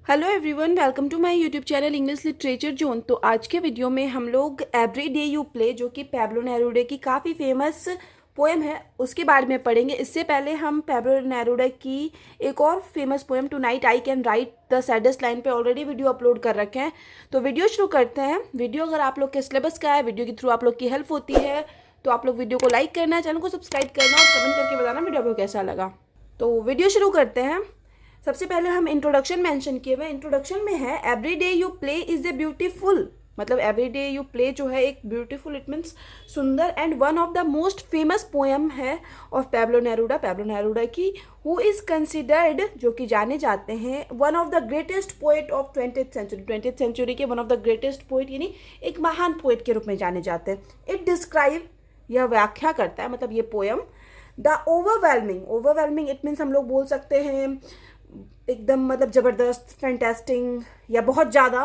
Hello everyone, welcome to my YouTube channel English literature zone. तो आज के video में हम लोग एवरी डे यू प्ले, जो कि पैब्लो नेरूडा की काफ़ी फेमस पोएम है, उसके बारे में पढ़ेंगे। इससे पहले हम पैब्लो नेरूडा की एक और famous poem tonight I can write the saddest line पे ऑलरेडी वीडियो अपलोड कर रखे हैं। तो वीडियो शुरू करते हैं। वीडियो अगर आप लोग के सिलेबस का है, वीडियो के थ्रू आप लोग की हेल्प होती है, तो आप लोग वीडियो को लाइक करना, चैनल को सब्सक्राइब करना और कमेंट करके बताना वीडियो आपको कैसा लगा। तो वीडियो शुरू करते हैं। सबसे पहले हम इंट्रोडक्शन मेंशन किए हुए। इंट्रोडक्शन में है every day you play is a beautiful, मतलब एवरी डे यू प्ले जो है एक ब्यूटीफुल, इट मीन्स सुंदर, and one of the most famous poem है ऑफ पैब्लो नेरूडा की, हु इज कंसिडर्ड, जो कि जाने जाते हैं, one of the greatest poet of 20th century के one of the greatest poet, यानी एक महान पोएट के रूप में जाने जाते हैं। इट डिस्क्राइब, यह व्याख्या करता है, मतलब ये poem the overwhelming it means हम लोग बोल सकते हैं एकदम, मतलब ज़बरदस्त, फैंटास्टिंग या बहुत ज़्यादा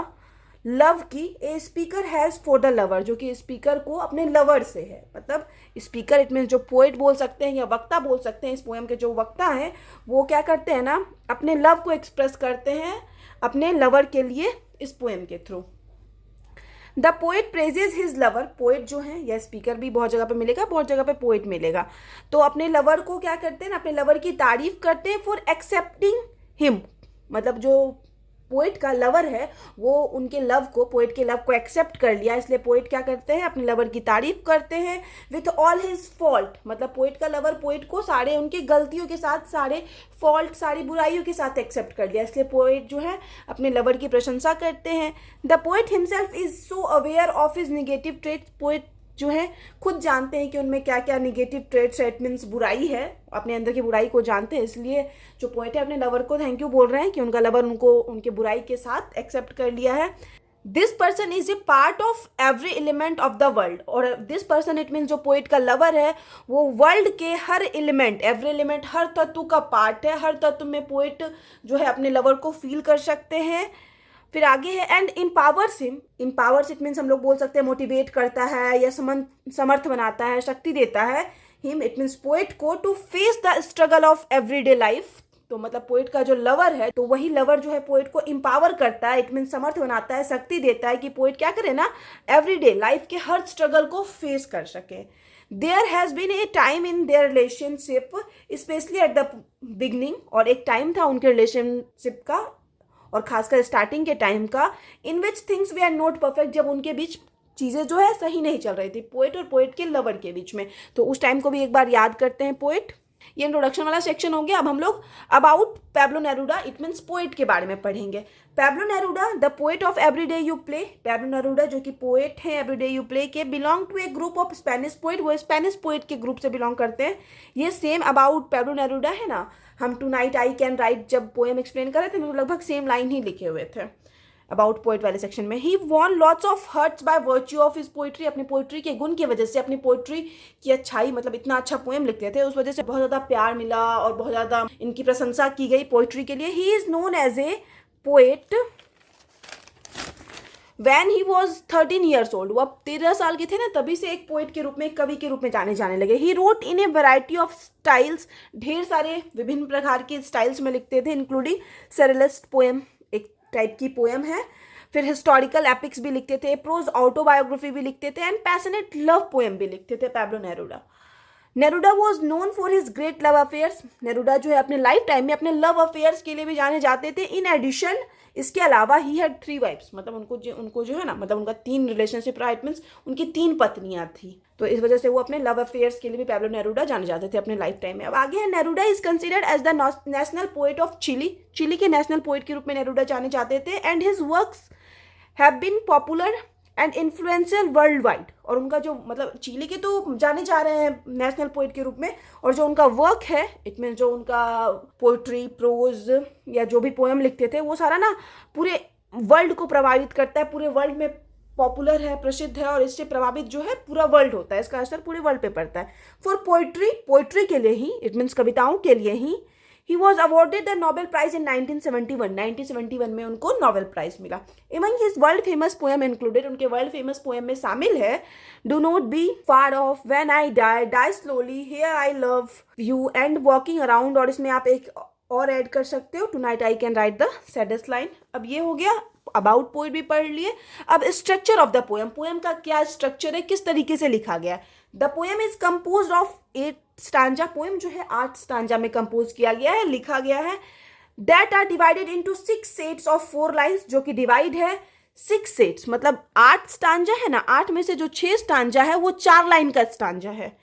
लव की। A speaker has for the lover, जो कि स्पीकर को अपने लवर से है, मतलब स्पीकर इट मीन्स जो पोएट बोल सकते हैं या वक्ता बोल सकते हैं। इस पोएम के जो वक्ता हैं वो क्या करते हैं ना, अपने लव को एक्सप्रेस करते हैं अपने लवर के लिए इस पोएम के through. The poet praises his lover, poet जो है या स्पीकर भी बहुत जगह पे मिलेगा, बहुत जगह पे पोएट मिलेगा, तो अपने लवर को क्या करते हैं ना, अपने लवर की तारीफ करते हैं फॉर एक्सेप्टिंग हिम, मतलब जो पोएट का लवर है वो उनके लव को, पोएट के लव को एक्सेप्ट कर लिया, इसलिए पोएट क्या करते हैं, अपने लवर की तारीफ करते हैं विथ ऑल हिज फॉल्ट, मतलब पोएट का लवर पोएट को सारे उनकी गलतियों के साथ, सारे फॉल्ट, सारी बुराइयों के साथ एक्सेप्ट कर लिया, इसलिए पोएट जो है अपने लवर की प्रशंसा करते हैं। The poet himself is so aware of his negative traits, poet जो है खुद जानते हैं कि उनमें क्या क्या निगेटिव ट्रेट्स, इट मीन्स बुराई है, अपने अंदर की बुराई को जानते हैं, इसलिए जो पोएट है अपने लवर को थैंक यू बोल रहे हैं कि उनका लवर उनको उनके बुराई के साथ एक्सेप्ट कर लिया है। This person is a part of every element of the world, और दिस पर्सन इट मीन्स जो पोएट का लवर है वो वर्ल्ड के हर एलिमेंट, एवरी एलिमेंट, हर तत्व का पार्ट है, हर तत्व में पोएट जो है अपने लवर को फील कर सकते हैं। फिर आगे है and empowers him, empowers it means हम लोग बोल सकते हैं मोटिवेट करता है या समर्थ बनाता है, शक्ति देता है। हिम इट मीन्स पोएट को to face the struggle of everyday life, तो मतलब पोएट का जो लवर है, तो वही लवर जो है पोएट को एम्पावर करता है, इट मीन्स समर्थ बनाता है, शक्ति देता है कि पोएट क्या करे ना, एवरीडे लाइफ के हर स्ट्रगल को फेस कर सके। There has been a time in their relationship specially at the beginning, और एक टाइम था उनके रिलेशनशिप का और खासकर स्टार्टिंग के टाइम का, in which things we are not perfect, जब उनके बीच चीज़ें जो है सही नहीं चल रही थी, पोएट और पोएट के लवर के बीच में, तो उस टाइम को भी एक बार याद करते हैं पोएट। ये इंट्रोडक्शन वाला सेक्शन हो गया। अब हम लोग about Pablo Neruda it means poet के बारे में पढ़ेंगे। Pablo Neruda the poet of every day you play, Pablo Neruda जो कि पोएट हैं एवरी डे यू प्ले के, belong to a group of Spanish poet, वो स्पेनिश पोएट के ग्रुप से बिलोंग करते हैं। ये सेम अबाउट पैब्लो नेरूडा है ना, हम टुनाइट आई कैन राइट जब पोएम एक्सप्लेन कर रहे थे तो लगभग सेम लाइन ही लिखे हुए थे अबाउट पोएट वाले सेक्शन में। He won lots of hearts by virtue of his poetry, अपनी पोइट्री के गुण की वजह से, अपनी पोइट्री की अच्छाई, मतलब इतना अच्छा पोएम लिखते थे, उस वजह से बहुत ज़्यादा प्यार मिला और बहुत ज़्यादा इनकी प्रशंसा की गई पोइट्री के लिए। He is known as a poet when he was 13 years old, वो अब 13 साल के थे ना, तभी से एक पोएट के रूप में, कवि के रूप में जाने लगे। He wrote in A variety of styles, ढेर सारे विभिन्न प्रकार के स्टाइल्स में लिखते थे, इंक्लूडिंग सरेलिस्ट पोएम एक टाइप की पोएम है, फिर हिस्टोरिकल एपिक्स भी लिखते थे, प्रोज ऑटोबायोग्राफी भी लिखते थे, एंड पैशनेट लव पोएम भी लिखते थे Pablo Neruda. Neruda was known for his great love affairs, Neruda जो है अपने लाइफ टाइम में अपने लव अफेयर्स के लिए भी जाने जाते थे। इन एडिशन, इसके अलावा ही हैड 3 वाइफ्स, मतलब उनको जो है ना, मतलब उनका 3 रिलेशनशिप रहा, इट मीन्स उनकी 3 पत्नियां थी, तो इस वजह से वो अपने लव अफेयर्स के लिए भी पैब्लो नेरूडा जाने जाते थे अपने लाइफ टाइम में। अब आगे है Neruda is considered as the national poet of Chile, Chile के नेशनल पोएट के रूप में नेरूडा जाने जाते थे। And his works have been popular and influential worldwide, और उनका जो, मतलब चिली के तो जाने जा रहे हैं नेशनल पोएट के रूप में, और जो उनका वर्क है इट मीन जो उनका पोइट्री, प्रोज या जो भी पोएम लिखते थे वो सारा ना पूरे वर्ल्ड को प्रभावित करता है, पूरे वर्ल्ड में पॉपुलर है, प्रसिद्ध है, और इससे प्रभावित जो है पूरा वर्ल्ड होता है, इसका असर पूरे वर्ल्ड पे पड़ता है। फॉर पोइट्री, पोइट्री के लिए ही, इट मीन्स कविताओं के लिए ही, he was awarded the Nobel Prize in 1971 में उनको नोबेल प्राइज मिला। Among his world famous poem included, उनके वर्ल्ड फेमस पोएम में शामिल है do not be far off, when I die, die slowly, here I love you, and walking around, और इसमें आप एक और ऐड कर सकते हो, tonight I can write the saddest line. अब ये हो गया, अबाउट पोएट भी पढ़ लिए। अब structure of the poem, poem का क्या स्ट्रक्चर है, किस तरीके से लिखा गया है। The poem is compose of 8 stanza, poem जो है 8 स्टांजा में कंपोज किया गया है, लिखा गया है। That are divided into 6 sets of 4 lines, जो कि डिवाइड है 6 सेट्स, मतलब 8 स्टांजा है ना, 8 में से जो 6 स्टांजा है वो 4 लाइन का स्टांजा है।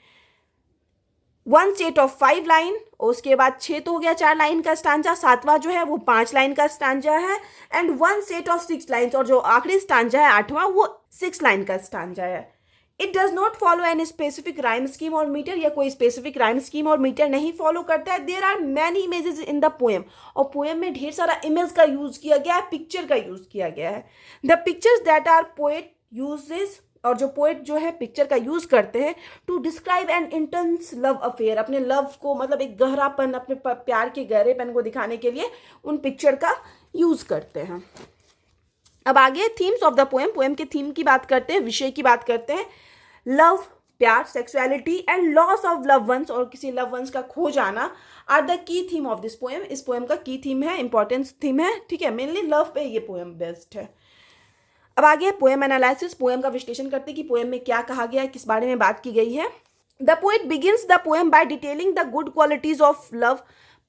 1 सेट ऑफ 5 लाइन, उसके बाद 6 तो हो गया 4 लाइन का स्टांजा, 7वां जो है वो 5 लाइन का स्टांजा है। एंड 1 सेट ऑफ 6 लाइन्स, और जो आखिरी स्टांजा है 8वां, वो 6 लाइन का स्टांजा है। It does not follow any specific rhyme scheme और मीटर, या कोई स्पेसिफिक राइम स्कीम और मीटर नहीं फॉलो करता है। There are many images in the poem, और पोएम में ढेर सारा इमेज का यूज किया गया है, पिक्चर का यूज किया गया है। The pictures that are poet uses, और जो पोएट जो है पिक्चर का यूज करते हैं to describe an intense love affair, अपने लव को, मतलब एक गहरापन, अपने प्यार के गहरेपन को दिखाने के लिए उन पिक्चर का यूज करते हैं। अब आगे themes of the poem, poem के थीम की बात करते हैं, विषय की बात करते हैं। लव, प्यार, sexuality and loss of love ones, और किसी लव वंस का खो जाना, are the key theme of this poem. इस पोएम का की थीम है, इंपॉर्टेंस थीम है, ठीक है, मेनली लव पे ये पोएम बेस्ड है। अब आगे पोएम एनालिसिस, पोएम का विश्लेषण करते हैं कि पोएम में क्या कहा गया है, किस बारे में बात की गई है। The poet begins the poem by detailing the good qualities of love,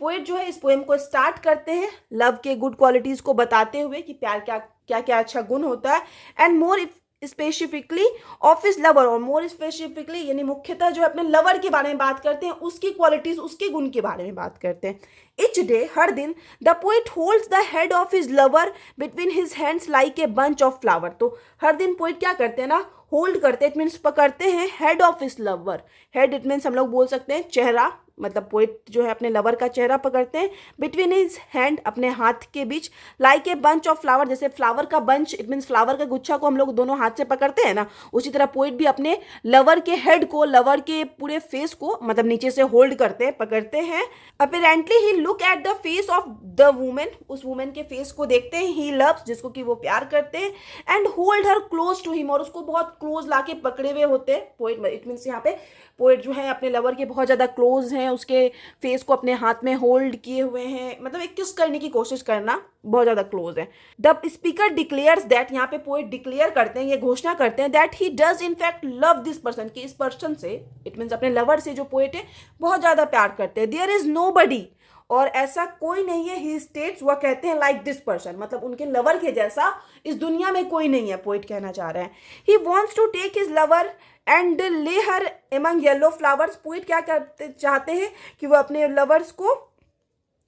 poet जो है इस पोएम को स्टार्ट करते हैं लव के गुड क्वालिटीज को बताते हुए कि प्यार क्या क्या अच्छा गुण होता है। And more specifically of his lover, और मोर स्पेसिफिकली यानी मुख्यतः जो अपने लवर के बारे में बात करते हैं, उसकी क्वालिटीज, उसके गुण के बारे में बात करते हैं। इच डे, हर दिन, the poet holds the head of his lover between his hands like a bunch of flower, तो हर दिन पोएट क्या करते हैं ना, होल्ड करते हैं, इट मीन्स पकड़ते हैं head of his lover. Head it means हम लोग बोल सकते हैं चेहरा, मतलब पोएट जो है अपने लवर का चेहरा पकड़ते हैं, बिटवीन हिज हैंड, अपने हाथ के बीच, like a bunch of flower, जैसे फ्लावर का बंच, इट मीन्स फ्लावर का गुच्छा को हम लोग दोनों हाथ से पकड़ते हैं ना, उसी तरह पोएट भी अपने लवर के हेड को, लवर के पूरे फेस को, मतलब नीचे से होल्ड करते हैं, पकड़ते हैं। Apparently he look at the face of the women, उस वुमेन के फेस को देखते हैं, ही लव्स, जिसको कि वो प्यार करते हैं, and hold her close to him, और उसको बहुत क्लोज लाके पकड़े हुए होते हैं पोएट। इट मीन्स यहाँ पे पोएट जो है अपने लवर के बहुत ज़्यादा क्लोज हैं, उसके फेस को अपने हाथ में होल्ड किए हुए हैं, मतलब एक किस करने की कोशिश करना, बहुत ज़्यादा क्लोज है। द स्पीकर डिक्लेयर्स दैट, यहाँ पे पोएट डिक्लेयर करते हैं, ये घोषणा करते हैं, that he does in fact love this person, कि इस पर्सन से, इट मीन्स अपने लवर से जो पोएट है बहुत ज़्यादा प्यार करते हैं। देयर इज नोबडी, और ऐसा कोई नहीं है, ही स्टेट्स, वह कहते हैं, लाइक दिस पर्सन, मतलब उनके लवर के जैसा इस दुनिया में कोई नहीं है, पोएट कहना चाह रहे हैं। He wants to take his lover and lay her among yellow flowers, poet क्या करते चाहते हैं कि वो अपने लवर्स को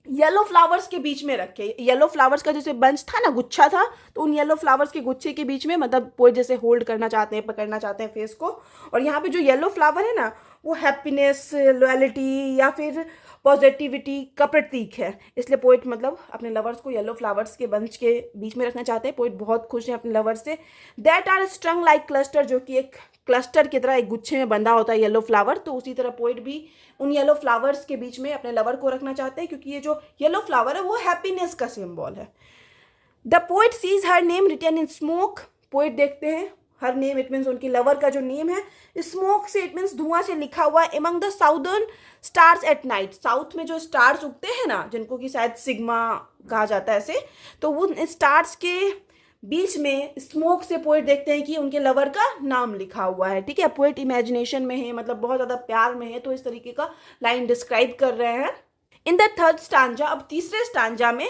येलो फ्लावर्स के बीच में रखे। येलो फ्लावर्स का जैसे बंच था ना, गुच्छा था, तो उन येलो फ्लावर्स के गुच्छे के बीच में, मतलब पोएट जैसे होल्ड करना चाहते हैं, पकड़ना चाहते हैं फेस को। और यहाँ पे जो येलो फ्लावर है ना, वो हैप्पीनेस, लॉयल्टी या फिर पॉजिटिविटी का प्रतीक है, इसलिए पोएट मतलब अपने लवर्स को येलो फ्लावर्स के बंच के बीच में रखना चाहते हैं। पोएट बहुत खुश है अपने लवर से। That are strung like cluster, जो कि एक क्लस्टर की तरह एक गुच्छे में बंधा होता है येलो फ्लावर, तो उसी तरह पोएट भी उन येलो फ्लावर्स के बीच में अपने लवर को रखना चाहते हैं, क्योंकि ये जो येलो फ्लावर है वो हैप्पीनेस का सिंबल है। The poet sees her name written in smoke, poet देखते हैं हर नेम, इट मीन्स उनकी लवर का जो नेम है स्मोक से, इट मीन्स धुआं से लिखा हुआ है, among the southern stars at night, south में जो स्टार्स उगते हैं ना, जिनको कि शायद सिग्मा कहा जाता है ऐसे, तो वो स्टार्स के बीच में स्मोक से पोएट देखते हैं कि उनके लवर का नाम लिखा हुआ है। ठीक है, पोएट इमेजिनेशन में है, मतलब बहुत ज़्यादा प्यार में है, तो इस तरीके का लाइन डिस्क्राइब कर रहे हैं। इन द थर्ड स्टांजा, अब तीसरे स्टांजा में,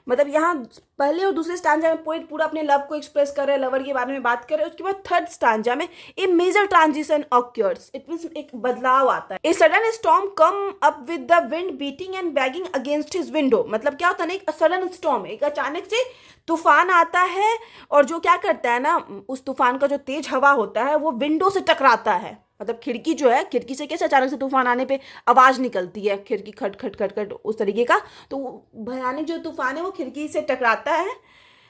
मतलब यहाँ पहले और दूसरे स्टांजा में पोएट पूरा अपने लव को एक्सप्रेस कर रहे हैं, लवर के बारे में बात कर रहे हैं। उसके बाद थर्ड स्टांजा में ए major transition occurs, it means एक बदलाव आता है। A sudden storm come up with the wind beating and bagging against his window, मतलब क्या होता है ना, एक सडन स्टॉर्म, एक अचानक से तूफान आता है, और जो क्या करता है ना, उस तूफान का जो तेज हवा होता है वो विंडो से टकराता है, मतलब खिड़की जो है, खिड़की से कैसे अचानक से तूफान आने पे आवाज़ निकलती है, खिड़की खट खट खट खट उस तरीके का, तो भयानक जो तूफान है वो खिड़की से टकराता है।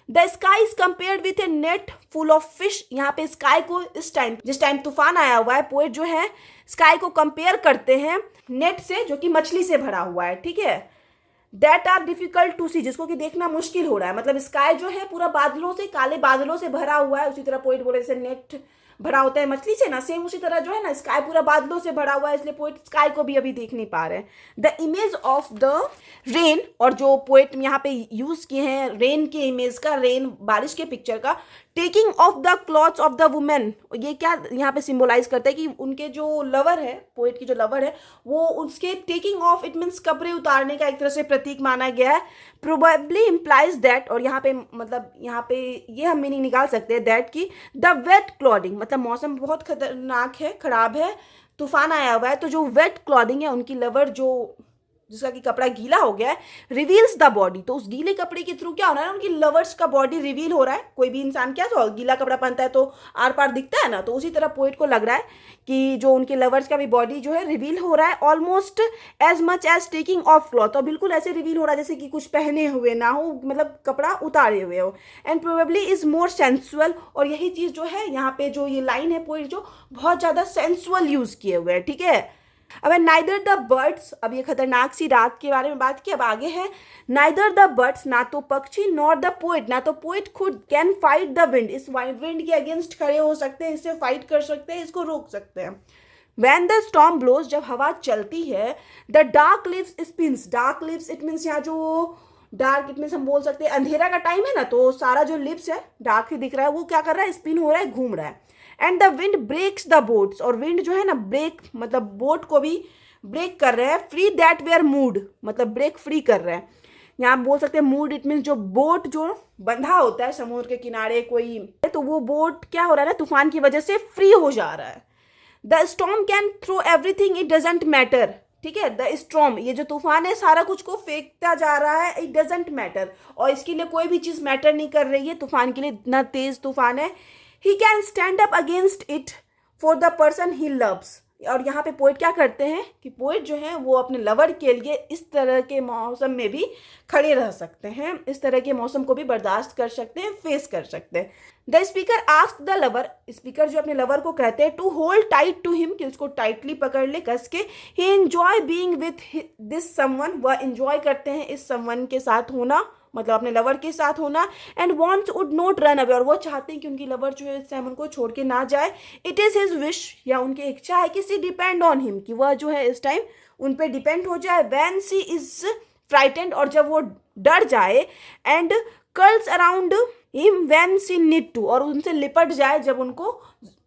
The sky is compared with A net full of fish, यहाँ पे स्काई को इस टाइम, जिस टाइम तूफान आया हुआ है, पोएट जो है स्काई को कंपेयर करते हैं नेट से, जो कि मछली से भरा हुआ है। ठीक है, दैट आर डिफिकल्ट टू सी, जिसको कि देखना मुश्किल हो रहा है, मतलब स्काई जो है पूरा बादलों से, काले बादलों से भरा हुआ है, उसी तरह पोएट बोले जैसे नेट भरा होता है मछली से ना, सेम उसी तरह जो है ना स्काई पूरा बादलों से भरा हुआ है, इसलिए पोएट स्काई को भी अभी देख नहीं पा रहे हैं। The image of the rain, और जो पोएट यहाँ पे यूज किए हैं रेन के इमेज का, रेन बारिश के पिक्चर का, taking of the clothes of the women, ये क्या यहाँ पे सिंबलाइज करता है कि उनके जो लवर है, पोएट की जो लवर है, वो उसके टेकिंग ऑफ, इट मीन्स कपड़े उतारने का एक तरह से प्रतीक माना गया है। प्रोबेबली इम्प्लाइज दैट, और यहाँ पे मतलब यहाँ पे ये हम मीनिंग निकाल सकते हैं दैट की द वेट क्लॉथिंग, मतलब मौसम बहुत खतरनाक है, खराब है, तूफान आया हुआ है, तो जो वेट क्लॉथिंग है उनकी लवर जो जिसका कि कपड़ा गीला हो गया है, रिवील्स द बॉडी, तो उस गीले कपड़े के थ्रू क्या हो रहा है, उनकी लवर्स का बॉडी रिवील हो रहा है। कोई भी इंसान क्या तो गीला कपड़ा पहनता है तो आर पार दिखता है ना, तो उसी तरह पोएट को लग रहा है कि जो उनके लवर्स का भी बॉडी जो है रिवील हो रहा है, almost as much as taking off cloth, और बिल्कुल ऐसे रिवील हो रहा है जैसे कि कुछ पहने हुए ना हो, मतलब कपड़ा उतारे हुए हो। And probably is more sensual, और यही चीज़ जो है यहाँ पे जो ये लाइन है पोएट जो बहुत ज़्यादा सेंसुअल यूज़ किए हुए हैं, ठीक है। अब नाइदर द बर्ड्स, अब ये खतरनाक सी रात के बारे में बात की, अब आगे है नाइदर द बर्ड्स, ना तो पक्षी, नॉर द पोएट, ना तो पोएट खुद, कैन फाइट द विंड, इस विंड के अगेंस्ट खड़े हो सकते हैं, इससे फाइट कर सकते हैं, इसको रोक सकते हैं। वैन द स्टॉर्म ब्लोज, जब हवा चलती है, the dark leaves spins, dark leaves it means यहाँ जो डार्क इट मीन्स हम बोल सकते हैं अंधेरा का टाइम है ना, तो सारा जो लिप्स है डार्क ही दिख रहा है, वो क्या कर रहा है, स्पिन हो रहा है, घूम रहा है। And the wind breaks the boats, और विंड जो है ना ब्रेक मतलब बोट को भी ब्रेक कर रहा है। फ्री दैट वेयर मूड, मतलब ब्रेक फ्री कर रहा है, यहाँ आप बोल सकते हैं मूड इट मीन्स जो बोट जो बंधा होता है समुद्र के किनारे कोई, तो वो बोट क्या हो रहा है ना तूफान की वजह से फ्री हो जा रहा है। The storm can throw everything, it doesn't matter, ठीक है। द स्टॉर्म, ये जो तूफान है सारा कुछ को फेंकता जा रहा है, इट डजेंट मैटर, और इसके लिए कोई भी चीज़ मैटर नहीं कर रही है तूफान के लिए, इतना तेज तूफान है। He can stand up against it for the person he loves, और यहाँ पे पोएट क्या करते हैं कि पोएट जो है वो अपने लवर के लिए इस तरह के मौसम में भी खड़े रह सकते हैं, इस तरह के मौसम को भी बर्दाश्त कर सकते हैं, फेस कर सकते हैं। The speaker ask the lover, speaker जो अपने लवर को कहते हैं to hold tight to him, कि उसको टाइटली पकड़ ले कस के। He enjoy being with this someone, वह एंजॉय करते हैं इस समवन के साथ होना, मतलब अपने लवर के साथ होना। And wants would not run away, और वो चाहते हैं कि उनकी लवर जो है इस टाइम उनको छोड़ के ना जाए। इट इज़ हिज विश, या उनकी इच्छा है कि सी डिपेंड ऑन हिम, कि वह जो है इस टाइम उन पर डिपेंड हो जाए। वैन सी इज फ्राइटेंड, और जब वो डर जाए। And curls around him when she need to, और उनसे लिपट जाए जब उनको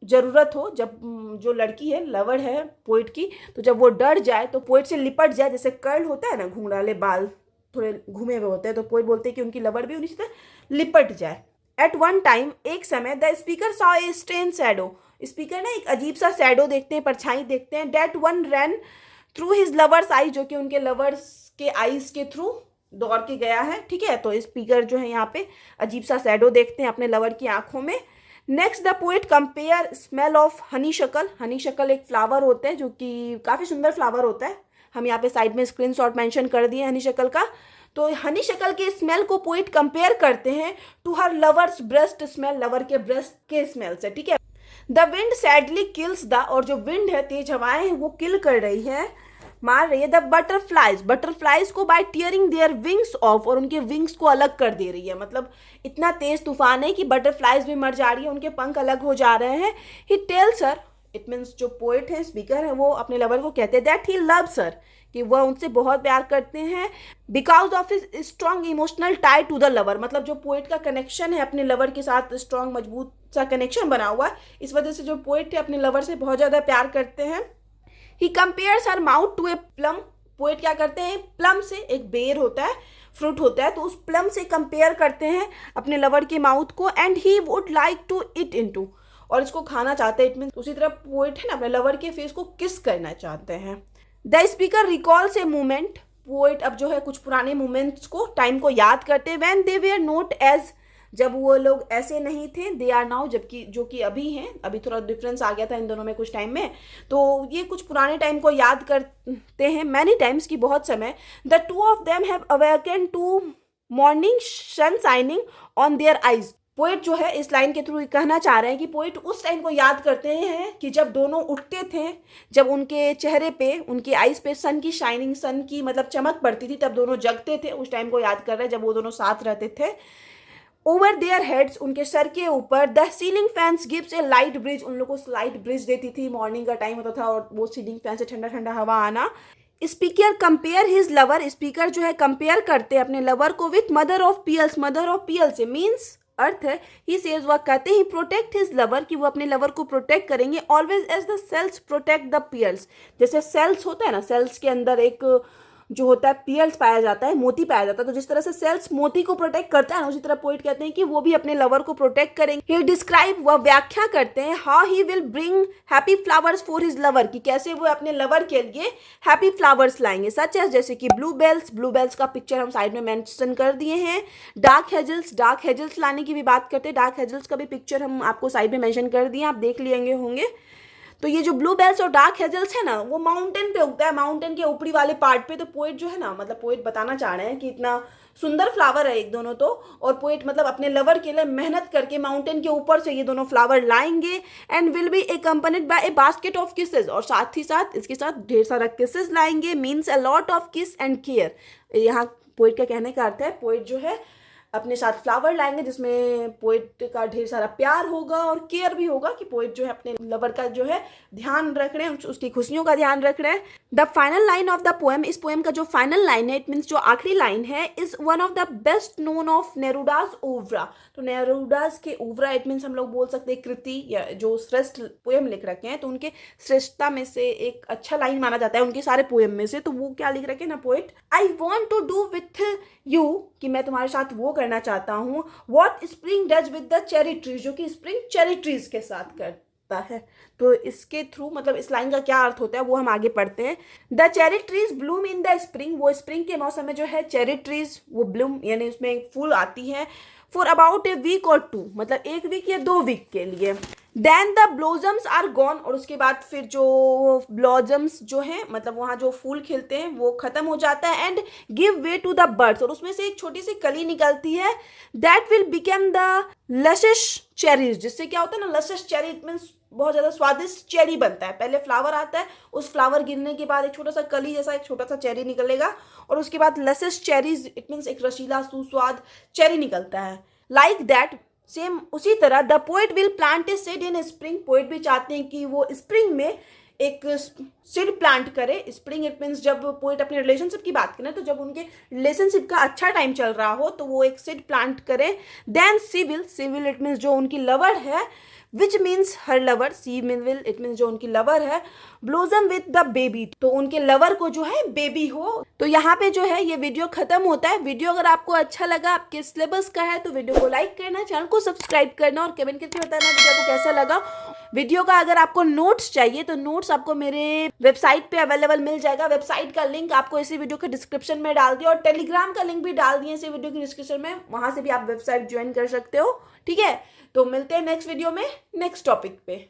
ज़रूरत हो, जब जो लड़की है लवर है पोएट की, तो जब वो डर जाए तो पोएट से लिपट जाए, जैसे कर्ल होता है ना घुंघराले बाल थोड़े घूमे हुए होते हैं, तो पोएट बोलते हैं कि उनकी लवर भी उन्हीं से लिपट जाए। एट वन टाइम, एक समय, the speaker saw a strange shadow, speaker ना एक अजीब सा शैडो देखते हैं, परछाई देखते हैं। डेट वन रैन थ्रू हिज लवर्स आई, जो कि उनके लवर्स के आईज के थ्रू दौड़ के गया है, ठीक है। तो स्पीकर जो है यहाँ पे अजीब सा शैडो देखते हैं अपने लवर की आंखों में। Next the poet compare smell of honey शकल, हनी शकल एक फ्लावर होते हैं जो कि काफ़ी सुंदर फ्लावर होता है, हम यहाँ पे साइड में स्क्रीनशॉट मेंशन कर दिए हनी शकल का। तो हनी शकल के स्मेल को पोएट कंपेयर करते हैं to her lovers breast smell, lover के ब्रेस्ट के स्मेल से, ठीक है। The wind sadly kills the, और जो विंड है तेज हवाएं हैं वो किल कर रही है, मार रही है। द बटरफ्लाइज, बटरफ्लाइज को by tearing their wings off, और उनके विंग्स को अलग कर दे रही है, मतलब इतना तेज तूफान है कि बटरफ्लाइज भी मर जा रही है, उनके पंख अलग हो जा रहे हैं। He tells her, it means जो पोएट है स्पीकर है वो अपने लवर को कहते हैं दैट ही लव्स हर, कि वह उनसे बहुत प्यार करते हैं। Because of his strong emotional tie to the lover, मतलब जो पोएट का कनेक्शन है अपने लवर के साथ, स्ट्रॉन्ग मजबूत सा कनेक्शन बना हुआ है, इस वजह से जो पोएट है अपने लवर से बहुत ज़्यादा प्यार करते हैं। He compares her mouth to a plum, poet क्या करते हैं प्लम से, एक बेर होता है फ्रूट होता है, तो उस प्लम से कंपेयर करते हैं अपने लवर के माउथ को। And he would like to eat into, और इसको खाना चाहते हैं, इट मीन उसी तरह पोएट है ना अपने लवर के फेस को किस करना चाहते हैं। The speaker recalls a moment, poet अब जो है कुछ पुराने मोमेंट्स को, टाइम को याद करते हैं। When they were not age, जब वो लोग ऐसे नहीं थे, दे आर नाउ, जबकि जो कि अभी हैं, अभी थोड़ा डिफरेंस आ गया था इन दोनों में कुछ टाइम में, तो ये कुछ पुराने टाइम को याद करते हैं मैनी टाइम्स की, बहुत समय। The two of them have awaken to morning sun shining on their eyes, poet जो है इस लाइन के थ्रू कहना चाह रहे हैं कि पोएट उस टाइम को याद करते हैं कि जब दोनों उठते थे, जब उनके चेहरे पे, उनके आईज पे सन की शाइनिंग, सन की मतलब चमक पड़ती थी, तब दोनों जगते थे, उस टाइम को याद कर रहे हैं जब वो दोनों साथ रहते थे। ओवर देयर हेड्स, उनके सर के ऊपर, the ceiling fans gives A light bridge, उन लोगों को लाइट ब्रिज देती थी, मॉर्निंग का टाइम होता था और वो सीलिंग फैन से ठंडा ठंडा हवा आना। Speaker compare his lover, speaker जो है कंपेयर करते हैं अपने लवर को with mother of pearls, mother of pearl से मीन्स अर्थ है। ही सेज, वह कहते ही प्रोटेक्ट हिज लवर, कि वो अपने लवर को प्रोटेक्ट करेंगे, always as the shells protect the pearls, जैसे सेल्स होता है ना, सेल्स के अंदर एक जो होता है पीयल्स पाया जाता है, मोती पाया जाता है, तो जिस तरह से सेल्स मोती को प्रोटेक्ट करता है ना, उसी तरह पोइट कहते हैं कि वो भी अपने लवर को प्रोटेक्ट करेंगे। ही डिस्क्राइब, वह व्याख्या करते हैं, how he will bring happy flowers for his lover, कि कैसे वो अपने लवर के लिए हैप्पी फ्लावर्स लाएंगे, सच एज जैसे कि ब्लू बेल्स का पिक्चर हम साइड में मेंशन कर दिए हैं। डार्क हेजल्स लाने की भी बात करते हैं, डार्क हेजल्स का भी पिक्चर हम आपको साइड में मेंशन कर दिए, आप देख लिएंगे होंगे। तो ये जो ब्लू बेल्स और डार्क हेजल्स है ना, वो माउंटेन पे उगता है, माउंटेन के ऊपरी वाले पार्ट पे। तो पोइट जो है ना, मतलब पोइट बताना चाह रहे हैं कि इतना सुंदर फ्लावर है एक दोनों तो, और पोइट मतलब अपने लवर के लिए मेहनत करके माउंटेन के ऊपर से ये दोनों फ्लावर लाएंगे, and will be accompanied by a basket of kisses, और साथ ही साथ इसके साथ ढेर सारा किसेस लाएंगे, मीन्स अ लॉट ऑफ किस एंड केयर। यहाँ पोइट का कहने का अर्थ है, पोइट जो है अपने साथ फ्लावर लाएंगे जिसमें पोइट का ढेर सारा प्यार होगा और केयर भी होगा, कि पोइट जो है अपने लवर का जो है ध्यान रख रहे हैं, उसकी खुशियों का ध्यान रख रहे हैं। The final line of the poem, इस पोएम का जो फाइनल लाइन है, इट मीन्स जो आखिरी लाइन है, is one of the best known of Neruda's oeuvre. तो नेरूडाज के ओवरा इट मीन्स हम लोग बोल सकते हैं कृति, या जो श्रेष्ठ पोएम लिख रखे हैं, तो उनके श्रेष्ठता में से एक अच्छा लाइन माना जाता है उनके सारे पोएम में से। तो वो क्या लिख रखे हैं ना poet, I want to do with you, कि मैं तुम्हारे साथ वो करना चाहता हूँ, what spring does with the cherry trees, जो कि स्प्रिंग चेरी ट्रीज के साथ करता है। तो इसके थ्रू मतलब इस लाइन का क्या अर्थ होता है वो हम आगे पढ़ते हैं। The cherry trees Bloom in the spring, वो स्प्रिंग के मौसम में जो है चेरी ट्रीज वो ब्लूम यानी उसमें फूल आती है, फॉर अबाउट ए वीक और टू, मतलब एक वीक या 2 वीक के लिए। देन द ब्लोजम्स आर गॉन, और उसके बाद फिर जो ब्लोजम्स जो हैं मतलब वहाँ जो फूल खिलते हैं वो खत्म हो जाता है, and give way to the birds, और उसमें से एक छोटी सी कली निकलती है, that will become the lushest cherries, जिससे क्या होता है ना, लशिश चेरी इट मीन्स बहुत ज़्यादा स्वादिष्ट चेरी बनता है। पहले फ्लावर आता है, उस फ्लावर गिरने के बाद एक छोटा सा कली जैसा एक छोटा सा चेरी निकलेगा, और उसके बाद लशिश चेरीज इट मीन्स एक रसीला सुस्वाद चेरी निकलता है। लाइक दैट, सेम उसी तरह, the poet will plant a seed in spring, poet भी चाहते हैं कि वो स्प्रिंग में एक सीड प्लांट करे। स्प्रिंग इट मीन्स जब पोइट अपने रिलेशनशिप की बात करें तो जब उनके रिलेशनशिप का अच्छा टाइम चल रहा हो तो वो एक सीड प्लांट करे। देन सिविल इट मीन्स जो उनकी लवर है, which means her lover, she will it means जो उनकी लवर है, ब्लोजम विद द बेबी, तो उनके लवर को जो है बेबी हो। तो यहाँ पे जो है ये वीडियो खत्म होता है। वीडियो अगर आपको अच्छा लगा, आपके सिलेबस का है, तो वीडियो को लाइक करना, चैनल को सब्सक्राइब करना और कमेंट करके बताना वीडियो को कैसा लगा। वीडियो का अगर आपको नोट्स चाहिए तो नोट्स आपको मेरे वेबसाइट पे अवेलेबल मिल जाएगा। वेबसाइट का लिंक आपको इसी वीडियो के डिस्क्रिप्शन में डाल दिया, और टेलीग्राम का लिंक भी डाल दिए इसी वीडियो की डिस्क्रिप्शन में, वहां से भी आप वेबसाइट ज्वाइन कर सकते हो। ठीक है, तो मिलते हैं नेक्स्ट वीडियो में नेक्स्ट टॉपिक पे।